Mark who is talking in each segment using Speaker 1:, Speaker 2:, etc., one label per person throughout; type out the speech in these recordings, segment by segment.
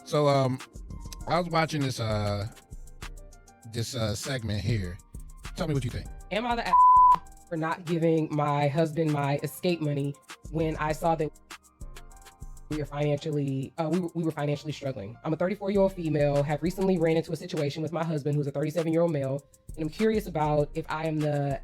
Speaker 1: So I was watching this segment here. Tell me what you think.
Speaker 2: Am I the for not giving my husband my escape money when I saw that we were financially struggling? I'm a 34-year-old female, have recently ran into a situation with my husband, who's a 37-year-old male, and I'm curious about if I am the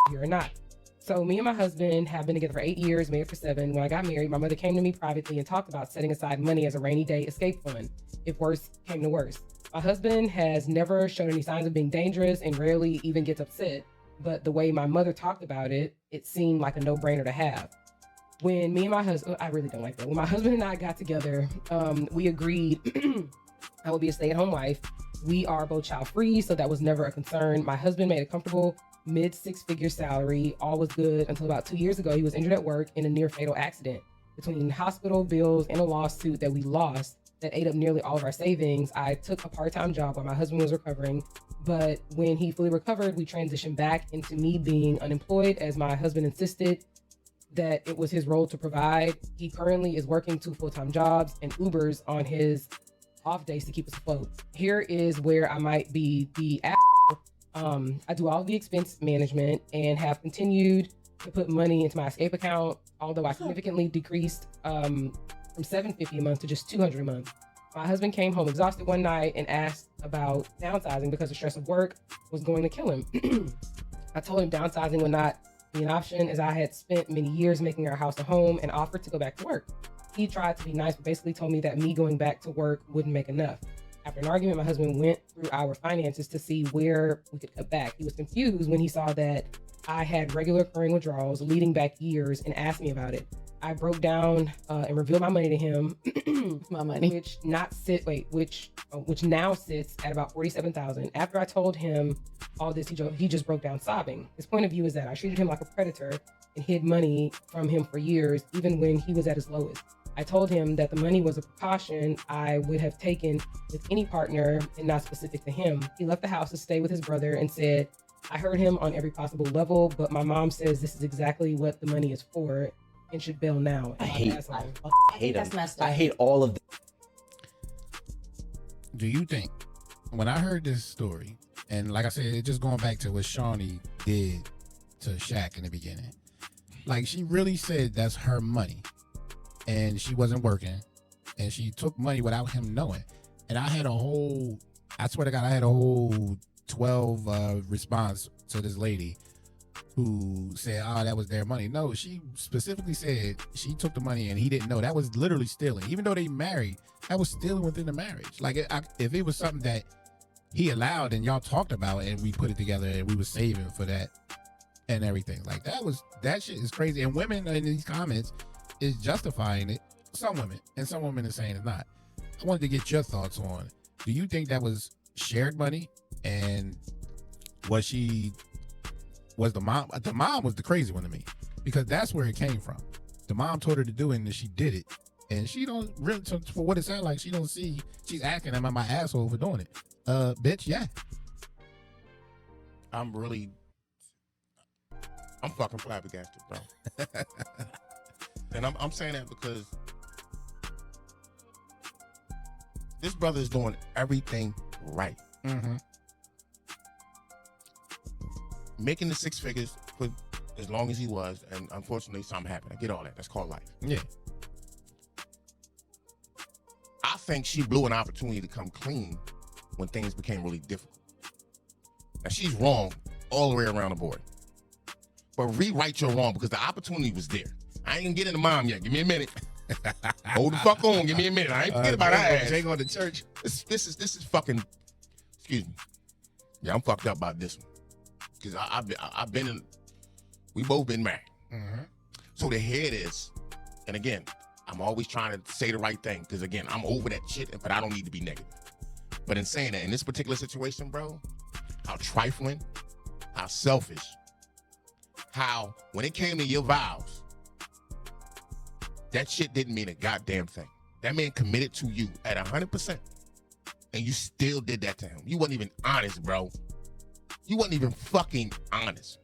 Speaker 2: here or not. So me and my husband have been together for 8 years, married for 7. When I got married, my mother came to me privately and talked about setting aside money as a rainy day escape fund if worse came to worse. My husband has never shown any signs of being dangerous and rarely even gets upset. But the way my mother talked about it, it seemed like a no-brainer to have. When me and my husband, I really don't like that. When my husband and I got together, we agreed I would be a stay-at-home wife. We are both child-free, so that was never a concern. My husband made a comfortable mid-six-figure salary. All was good until about 2 years ago. He was injured at work in a near-fatal accident. Between hospital bills and a lawsuit that we lost that ate up nearly all of our savings, I took a part-time job while my husband was recovering. But when he fully recovered, we transitioned back into me being unemployed as my husband insisted that it was his role to provide. He currently is working 2 full-time jobs and Ubers on his off days to keep us afloat. Here is where I might be the I do all of the expense management and have continued to put money into my escape account, although I significantly decreased from $750 a month to just $200 a month. My husband came home exhausted one night and asked about downsizing because the stress of work was going to kill him. I told him downsizing would not be an option as I had spent many years making our house a home and offered to go back to work. He tried to be nice, but basically told me that me going back to work wouldn't make enough. After an argument, my husband went through our finances to see where we could cut back. He was confused when he saw that I had regular recurring withdrawals leading back years and asked me about it. I broke down and revealed my money to him,
Speaker 3: my money,
Speaker 2: which now sits at about $47,000. After I told him all this, he just broke down sobbing. His point of view is that I treated him like a predator and hid money from him for years, even when he was at his lowest. I told him that the money was a precaution I would have taken with any partner and not specific to him. He left the house to stay with his brother and said, I heard him on every possible level, but my mom says this is exactly what the money is for and should bail now.
Speaker 4: I hate
Speaker 3: that's
Speaker 4: them.
Speaker 3: messed up.
Speaker 4: I hate all of them.
Speaker 1: Do you think, when I heard this story, and like I said, it's just going back to what Shawnee did to Shaq in the beginning, like she really said that's her money and she wasn't working and she took money without him knowing. And I swear to God, I had a whole 12 response to this lady who said, oh, that was their money. No, she specifically said she took the money and he didn't know. That was literally stealing. Even though they married, that was stealing within the marriage. Like if it was something that he allowed and y'all talked about and we put it together and we were saving for that and everything, like that shit is crazy. And women in these comments is justifying it. Some women, and some women are saying it's not. I wanted to get your thoughts on, do you think that was shared money? And was the mom? The mom was the crazy one to me, because that's where it came from. The mom told her to do it and she did it. And she don't really, for what it sounds like, she don't see, she's acting, am I my asshole for doing it? Bitch, yeah.
Speaker 5: I'm fucking flabbergasted, bro. And I'm saying that because this brother is doing everything right.
Speaker 1: Mm-hmm.
Speaker 5: Making the 6 figures for as long as he was, and unfortunately something happened. I get all that. That's called life.
Speaker 1: Yeah.
Speaker 5: I think she blew an opportunity to come clean when things became really difficult. Now she's wrong all the way around the board. But rewrite your wrong, because the opportunity was there. I ain't gonna get into mom yet. Give me a minute. Hold the fuck on. Give me a minute. I ain't forget about her ass.
Speaker 1: Jay going to church.
Speaker 5: This is fucking. Excuse me. Yeah, I'm fucked up about this one, because I've been in. We both been married.
Speaker 1: Mm-hmm.
Speaker 5: So the head is, and again, I'm always trying to say the right thing, because again, I'm over that shit, but I don't need to be negative. But in saying that, in this particular situation, bro, how trifling, how selfish, how when it came to your vows, that shit didn't mean a goddamn thing. That man committed to you at 100%, and you still did that to him. You wasn't even honest, bro. You wasn't even fucking honest.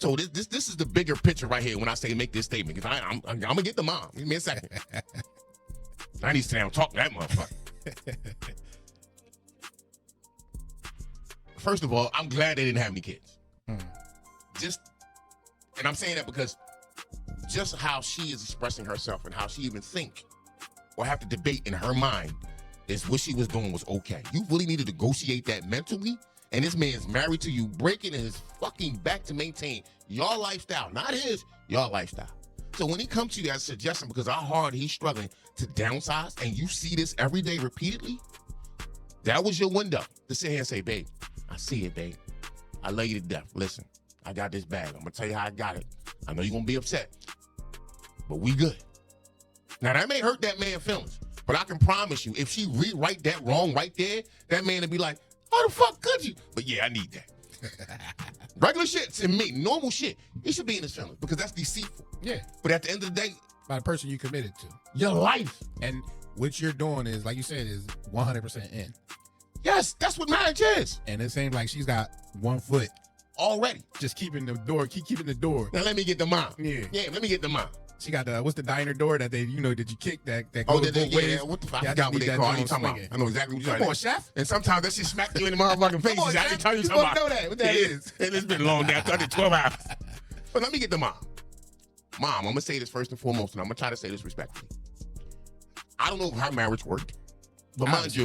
Speaker 5: So this is the bigger picture right here when I say make this statement, because I'm gonna get the mom. Give me a second. I need to sit down and talk to that motherfucker. First of all, I'm glad they didn't have any kids.
Speaker 1: Hmm.
Speaker 5: And I'm saying that because just how she is expressing herself and how she even think or have to debate in her mind is what she was doing was okay. You really need to negotiate that mentally, and this man's married to you, breaking his fucking back to maintain your lifestyle, not his, your lifestyle. So when he comes to you as a suggestion because how hard he's struggling to downsize and you see this every day repeatedly, that was your window to sit here and say, babe, I see it, babe. I love you to death. Listen, I got this bag. I'm gonna tell you how I got it. I know you're gonna be upset, but we good. Now that may hurt that man's feelings, but I can promise you, if she rewrite that wrong right there, that man would be like, how the fuck could you? But yeah, I need that. Regular shit to me, normal shit, he should be in his feelings because that's deceitful.
Speaker 1: Yeah.
Speaker 5: But at the end of the day,
Speaker 1: By the person you committed to.
Speaker 5: your life.
Speaker 1: And what you're doing is, like you said, is 100% in.
Speaker 5: Yes, that's what marriage is.
Speaker 1: And it seems like she's got 1 foot
Speaker 5: Already.
Speaker 1: just keeping the door, keeping the door.
Speaker 5: Now let me get the mom.
Speaker 1: Yeah.
Speaker 5: Yeah, let me get the mom.
Speaker 1: She got the, what's the diner door that they, that you kick that
Speaker 5: Oh,
Speaker 1: goes both ways?
Speaker 5: what the fuck?
Speaker 1: Yeah,
Speaker 5: I
Speaker 1: I
Speaker 5: forgot
Speaker 1: just
Speaker 5: what
Speaker 1: need
Speaker 5: they
Speaker 1: that
Speaker 5: call it.
Speaker 1: joint
Speaker 5: You talking about?
Speaker 1: swinging.
Speaker 5: I know exactly what you're
Speaker 1: Come
Speaker 5: talking
Speaker 1: on,
Speaker 5: about.
Speaker 1: chef.
Speaker 5: And sometimes that shit smack you in the motherfucking face.
Speaker 1: Come on,
Speaker 5: Exactly
Speaker 1: chef.
Speaker 5: how you
Speaker 1: You
Speaker 5: talking
Speaker 1: supposed
Speaker 5: about.
Speaker 1: to know that, what that is.
Speaker 5: And it's been long now, 12 hours. But let me get the mom. Mom, I'm gonna say this first and foremost, and I'm gonna try to say this respectfully. I don't know if her marriage worked, but mind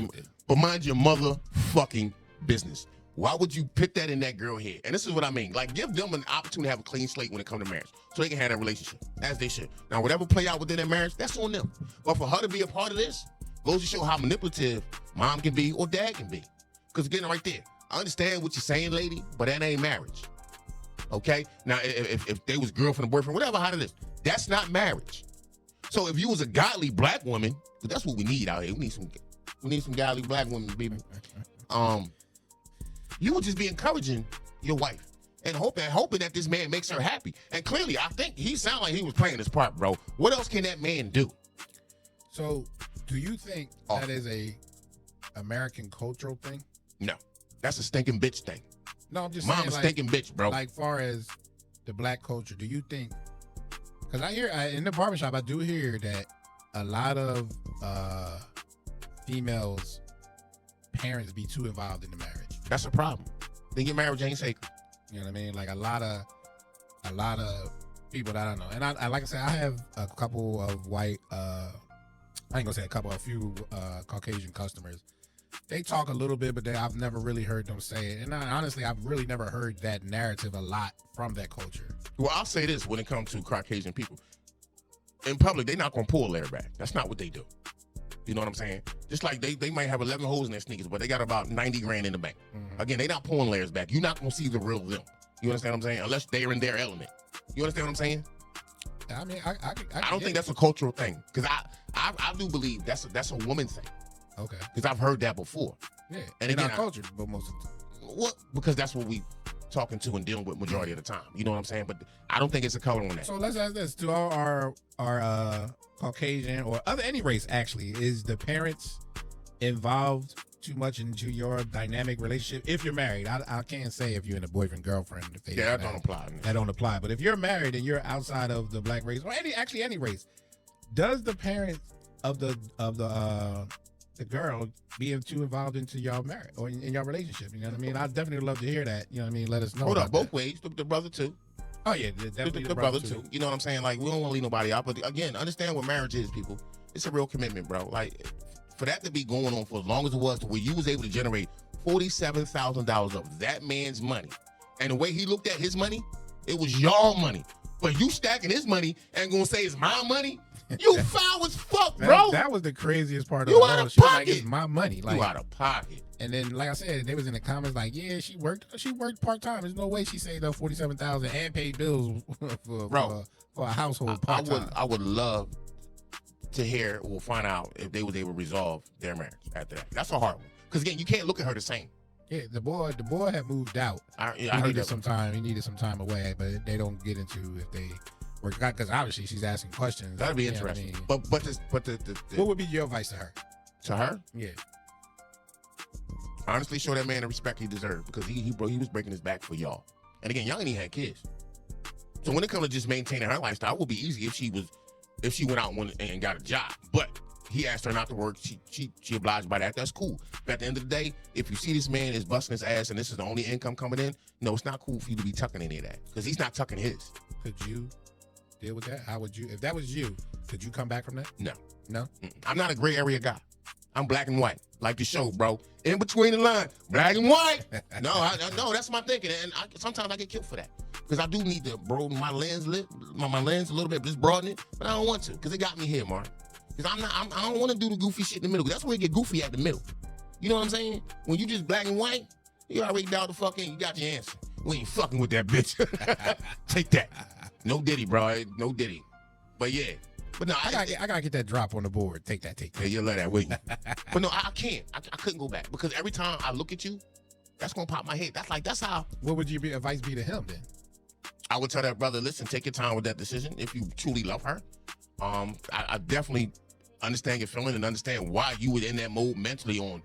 Speaker 5: your motherfucking business. Why would you put that in that girl head? And this is what I mean. Like, give them an opportunity to have a clean slate when it comes to marriage, so they can have that relationship as they should. Now, whatever play out within that marriage, that's on them. But for her to be a part of this goes to show how manipulative mom can be or dad can be. Because again, right there, I understand what you're saying, lady, but that ain't marriage. Okay? Now, if they was girlfriend, boyfriend, whatever, how it is, that's not marriage. So if you was a godly black woman, 'cause that's what we need out here. We need some godly black women, baby. You would just be encouraging your wife and hoping that this man makes her happy. And clearly, I think he sounded like he was playing his part, bro. What else can that man do?
Speaker 1: So, do you think that is a American cultural thing?
Speaker 5: No, that's a stinking bitch thing.
Speaker 1: No, I'm just
Speaker 5: Mom
Speaker 1: saying,
Speaker 5: a stinking bitch, bro.
Speaker 1: Like, far as the black culture, do you think? Because I hear in the barbershop, I do hear that a lot of females' parents be too involved in the marriage.
Speaker 5: That's a problem. Then your marriage ain't sacred.
Speaker 1: You know what I mean? Like a lot of people that I don't know. And I like I said, I have a couple of white, I ain't gonna say a couple, a few Caucasian customers. They talk a little bit, but I've never really heard them say it. And honestly, I've really never heard that narrative a lot from that culture.
Speaker 5: Well, I'll say this when it comes to Caucasian people. In public, they're not gonna pull a layer back. That's not what they do. You know what I'm saying? Just like they might have 11 holes in their sneakers, but they got about 90 grand in the bank.
Speaker 1: Mm-hmm.
Speaker 5: Again, they not pulling layers back. You're not gonna see the real them. You understand what I'm saying? Unless they're in their element. You understand what I'm saying?
Speaker 1: I mean,
Speaker 5: I don't think that's a cultural thing, because I do believe that's a woman thing.
Speaker 1: Okay.
Speaker 5: Because I've heard that before.
Speaker 1: Yeah.
Speaker 5: And
Speaker 1: in
Speaker 5: again,
Speaker 1: our culture, but most of the time.
Speaker 5: What? Because that's what we talking to and dealing with majority of the time. You know what I'm saying? But I don't think it's a color on that.
Speaker 1: So let's ask this to all our Caucasian or any race actually, is the parents involved too much into your dynamic relationship? If you're married, I can't say if you're in a boyfriend girlfriend. If they
Speaker 5: that don't apply.
Speaker 1: That don't apply. But if you're married and you're outside of the black race or any race, does the parents of the girl being too involved into y'all marriage or in your relationship? You know what I mean? I'd definitely love to hear that. You know what I mean? Let us know.
Speaker 5: Hold up,
Speaker 1: about
Speaker 5: both
Speaker 1: that.
Speaker 5: ways. The brother too.
Speaker 1: Oh yeah, definitely
Speaker 5: The brother too. You know what I'm saying? Like, we don't want to leave nobody out. But again, understand what marriage is, people. It's a real commitment, bro. Like, for that to be going on for as long as it was, to where you was able to generate $47,000 of that man's money, and the way he looked at his money, it was your money. But you stacking his money and gonna say it's my money? You foul as fuck, bro.
Speaker 1: That was the craziest part of
Speaker 5: You
Speaker 1: it
Speaker 5: out
Speaker 1: all.
Speaker 5: of
Speaker 1: She was like,
Speaker 5: pocket.
Speaker 1: it's my money. Like,
Speaker 5: You out of pocket.
Speaker 1: and then, like I said, they was in the comments like, yeah, she worked part time. There's no way she saved up $47,000 and paid bills for a household part time.
Speaker 5: I would love to hear or find out if they was able to resolve their marriage after that. That's a hard one. Because again, you can't look at her the same.
Speaker 1: Yeah, the boy had moved out.
Speaker 5: I
Speaker 1: He
Speaker 5: heard
Speaker 1: needed
Speaker 5: that.
Speaker 1: some time. He needed some time away, but they don't get into if they work out, because obviously she's asking questions.
Speaker 5: That'd be
Speaker 1: You know what I
Speaker 5: interesting.
Speaker 1: mean?
Speaker 5: But
Speaker 1: What would be your advice to her?
Speaker 5: to her,
Speaker 1: Yeah.
Speaker 5: honestly, show that man the respect he deserved, because he was breaking his back for y'all. And again, y'all ain't even had kids. So when it comes to just maintaining her lifestyle, it would be easy if she went out and got a job. But he asked her not to work. She obliged by that. That's cool. But at the end of the day, if you see this man is busting his ass and this is the only income coming in, no, it's not cool for you to be tucking any of that because he's not tucking his.
Speaker 1: Could you deal with that? How would you, if that was you, could you come back from that?
Speaker 5: No.
Speaker 1: No?
Speaker 5: I'm not a gray area guy. I'm black and white, like the show, bro. In between the line, black and white. No, that's my thinking, and sometimes I get killed for that because I do need to broaden my lens, my lens a little bit, just broaden it, but I don't want to because it got me here, Mark. Because I don't want to do the goofy shit in the middle. That's where it get goofy at the middle. You know what I'm saying? When you just black and white, you already down the fucking, you got your answer. We ain't fucking with that bitch. Take that. No Diddy, bro. No Diddy. But yeah. But no,
Speaker 1: I gotta get that drop on the board. Take that.
Speaker 5: Yeah, you'll let that, will you? But no, I can't. I couldn't go back because every time I look at you, that's gonna pop my head. That's how.
Speaker 1: What would your advice be to him then?
Speaker 5: I would tell that brother, listen, take your time with that decision if you truly love her. I definitely understand your feeling and understand why you were in that mode mentally on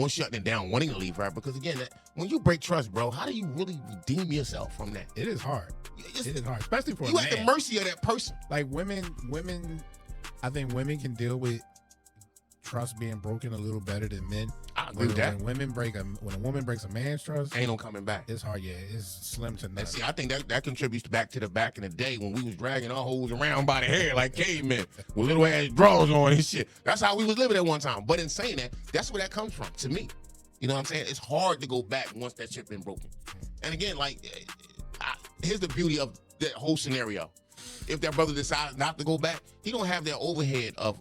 Speaker 5: shutting it down, wanting to leave her. Because again, when you break trust, bro, how do you really redeem yourself from that?
Speaker 1: It is hard. It is hard, especially for a man.
Speaker 5: You at the mercy of that person.
Speaker 1: Like women, I think women can deal with trust being broken a little better than men.
Speaker 5: I agree with that.
Speaker 1: When a woman breaks a man's trust,
Speaker 5: ain't no coming back.
Speaker 1: It's hard. Yeah, it's slim to none.
Speaker 5: And see, I think that contributes back to the back in the day when we was dragging our hoes around by the hair like cavemen with little ass drawers on and shit. That's how we was living at one time. But in saying that, that's where that comes from to me. You know what I'm saying? It's hard to go back once that shit been broken. And again, like, here's the beauty of that whole scenario. If that brother decides not to go back, he don't have that overhead of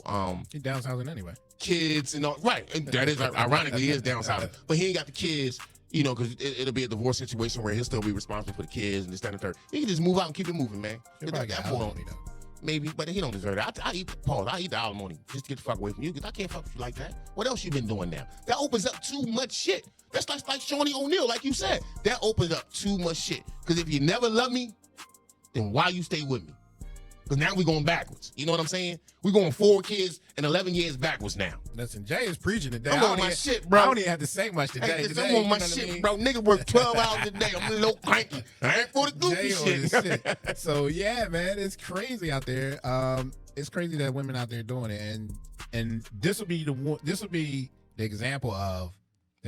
Speaker 1: he downsizing anyway.
Speaker 5: Kids and all, right? And that is ironically he is downsizing, but he ain't got the kids, you know, because it'll be a divorce situation where he'll still be responsible for the kids and this, that, and the third. He can just move out and keep it moving, man.
Speaker 1: He'll probably get alimony though.
Speaker 5: Maybe, but he don't deserve it. I eat the alimony just to get the fuck away from you because I can't fuck with you like that. What else you been doing now? That opens up too much shit. That's like Shawnee O'Neal, like you said. That opens up too much shit. Because if you never love me, then why you stay with me? Because now we going backwards. You know what I'm saying? We going 4 kids and 11 years backwards now.
Speaker 1: Listen, Jay is preaching today.
Speaker 5: I'm on my shit, bro.
Speaker 1: I don't even have to say much today.
Speaker 5: I'm on my shit, bro. Nigga work 12 hours a day. I'm a little cranky. I ain't for the goofy shit.
Speaker 1: So yeah, man, it's crazy out there. It's crazy that women out there doing it, and this will be the example of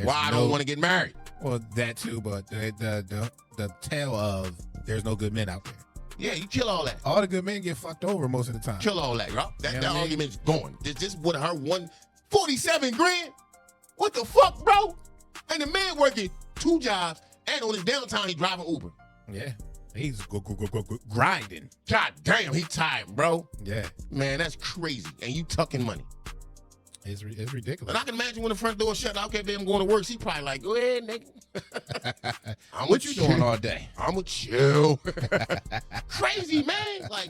Speaker 5: why I don't want to get married.
Speaker 1: Well, that too, but the tale of there's no good men out there.
Speaker 5: Yeah, you kill all that.
Speaker 1: All the good men get fucked over most of the time.
Speaker 5: Kill all that, bro. That argument's gone. This would her 147 grand. What the fuck, bro? And the man working 2 jobs and on his downtime he driving Uber.
Speaker 1: Yeah, he's grinding.
Speaker 5: God damn, he tired, bro.
Speaker 1: Yeah, man,
Speaker 5: that's crazy. And you tucking money.
Speaker 1: It's ridiculous.
Speaker 5: And I can imagine when the front door shut, okay, babe, I'm going to work. She probably like, go ahead, nigga.
Speaker 1: What you doing all day?
Speaker 5: I'm a chill. Crazy, man. Like.